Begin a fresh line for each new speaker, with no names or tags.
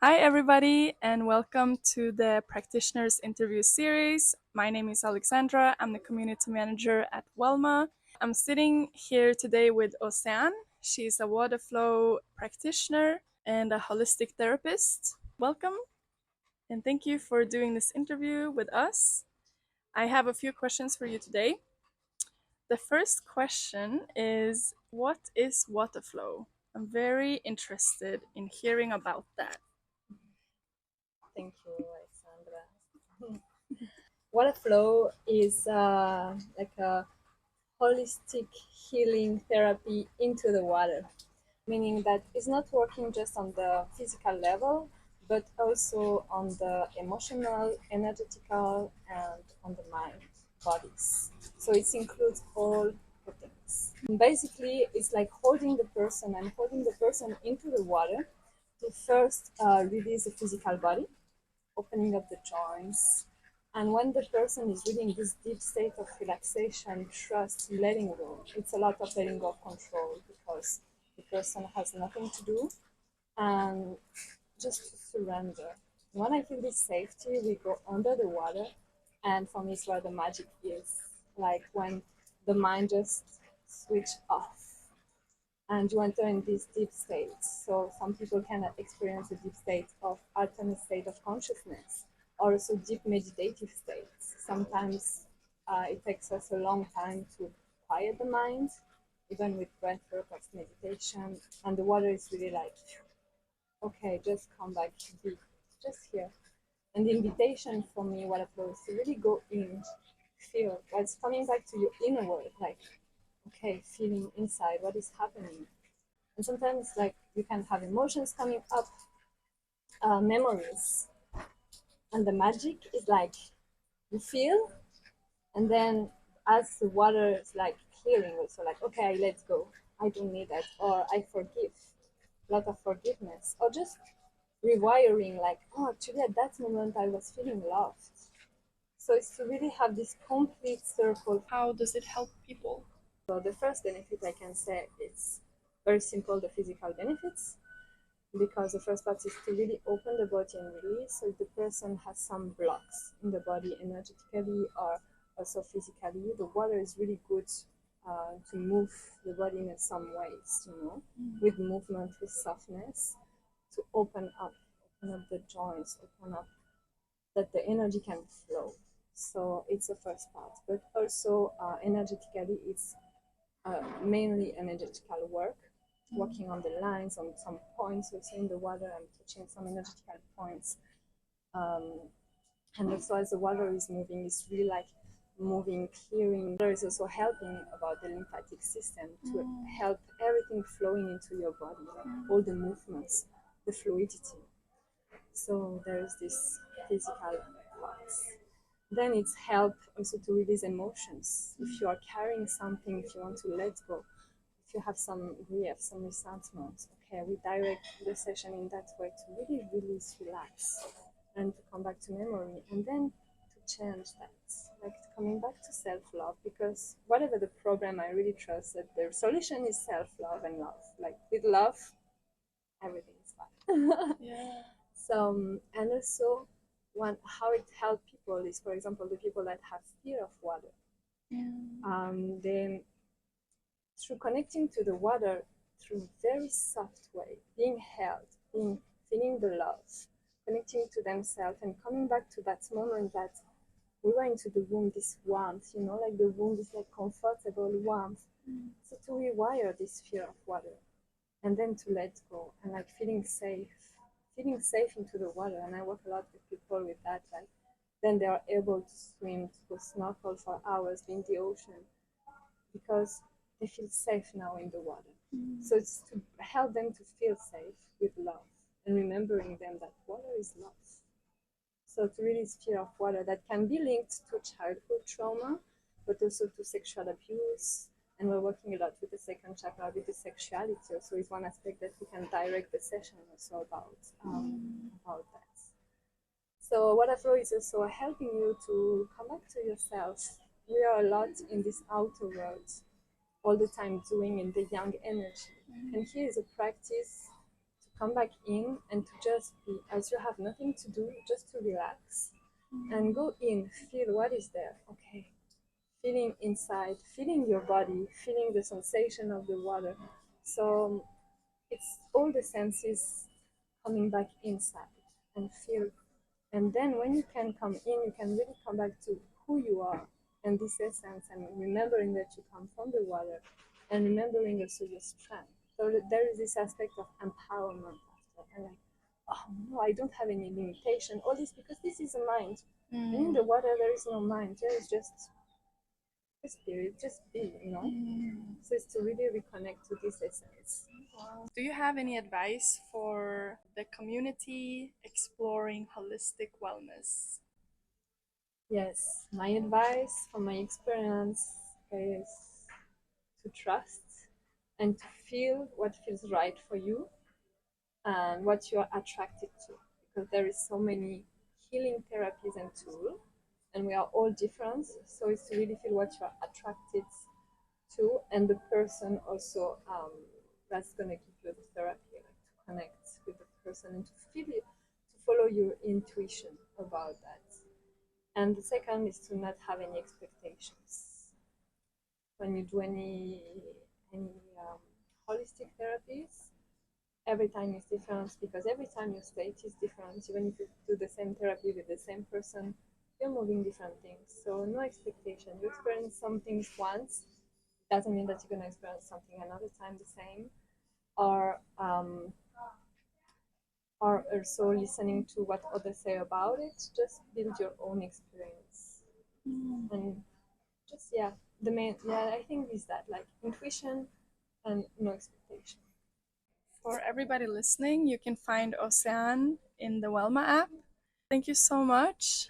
Hi, everybody, and welcome to the Practitioners Interview Series. My name is Alexandra. I'm the community manager at Wellma. I'm sitting here today with Océane. She's a Wataflow practitioner and a holistic therapist. Welcome, and thank you for doing this interview with us. I have a few questions for you today. The first question is, what is Wataflow? I'm very interested in hearing about that.
Thank you, Alexandra. Wataflow is like a holistic healing therapy into the water, meaning that it's not working just on the physical level, but also on the emotional, energetical, and on the mind, bodies. So it includes all the things. And basically, it's like holding the person and holding the person into the water to first release the physical body, opening up the joints. And when the person is really in this deep state of relaxation, trust, letting go, it's a lot of letting go of control because the person has nothing to do and just to surrender. When I feel this safety, we go under the water, and for me, it's where the magic is. Like when the mind just switch off and you enter in this deep state. So some people can experience a deep state of alternate state of consciousness, or also deep meditative states. Sometimes it takes us a long time to quiet the mind, even with breath work or meditation. And the water is really like, okay, just come back deep, just here. And the invitation for me, what I flow, is to really go in, feel. It's coming back to your inner world, like, okay, feeling inside what is happening. And sometimes like you can have emotions coming up, memories, and the magic is like you feel, and then as the water is like clearing, also like, okay, I let go, I don't need that, or I forgive, a lot of forgiveness, or just rewiring, like, oh, actually at that moment I was feeling loved. So it's to really have this complete circle.
How does it help people?
So the first benefit I can say is very simple, the physical benefits, because the first part is to really open the body and release. So if the person has some blocks in the body energetically or also physically, the water is really good to move the body in some ways, with movement, with softness, to open up the joints, open up that the energy can flow. So it's the first part, but also energetically, it's mainly energetical work, working on the lines, on some points also in the water and touching some energetical points. Um, and also as the water is moving, it's really like moving, clearing. Water is also helping about the lymphatic system to help everything flowing into your body, all the movements, the fluidity. So there's this physical parts. Then it's help also to release emotions. If you are carrying something, if you want to let go, if you have some grief, some resentment, okay, we direct the session in that way to really release, relax, and to come back to memory, and then to change that, like coming back to self-love, because whatever the program, I really trust that the solution is self-love and love. Like with love, everything is fine.
Yeah.
So, and also, how it helps people is, for example, the people that have fear of water. They, through connecting to the water through very soft way, being held, being feeling the love, connecting to themselves, and coming back to that moment that we were into the womb, this warmth, like the womb is like comfortable warmth. So to rewire this fear of water, and then to let go, and like feeling safe into the water. And I work a lot with people with that, like then they are able to swim, to go snorkel for hours in the ocean because they feel safe now in the water. So it's to help them to feel safe with love and remembering them that water is love. So to release fear of water that can be linked to childhood trauma, but also to sexual abuse. And we're working a lot with the second chakra, with the sexuality. So it's one aspect that we can direct the session also about that. So Wataflow is also helping you to come back to yourself. We are a lot in this outer world, all the time doing in the young energy. And here is a practice to come back in and to just be, as you have nothing to do, just to relax and go in, feel what is there. Okay, feeling inside, feeling your body, feeling the sensation of the water. So it's all the senses coming back inside and feel. And then when you can come in, you can really come back to who you are and this essence, and remembering that you come from the water, and remembering also your strength. So there is this aspect of empowerment after, and like, oh no, I don't have any limitation. All this because this is a mind. And in the water, there is no mind. There is just spirit, just be. So it's to really reconnect to this essence.
Do you have any advice for the community exploring holistic wellness?
Yes, my advice from my experience is to trust and to feel what feels right for you and what you are attracted to, because there is so many healing therapies and tools, and we are all different. So it's to really feel what you are attracted to, and the person also that's gonna give you the therapy, like to connect with the person and to feel it, to follow your intuition about that. And the second is to not have any expectations when you do any holistic therapies. Every time is different because every time your state is different. Even if you do the same therapy with the same person, you're moving different things. So no expectation. You experience some things once, doesn't mean that you're gonna experience something another time the same. Or also listening to what others say about it. Just build your own experience. And just the main I think is that, like, intuition and no expectation.
For everybody listening, you can find Océane in the Wellma app. Thank you so much.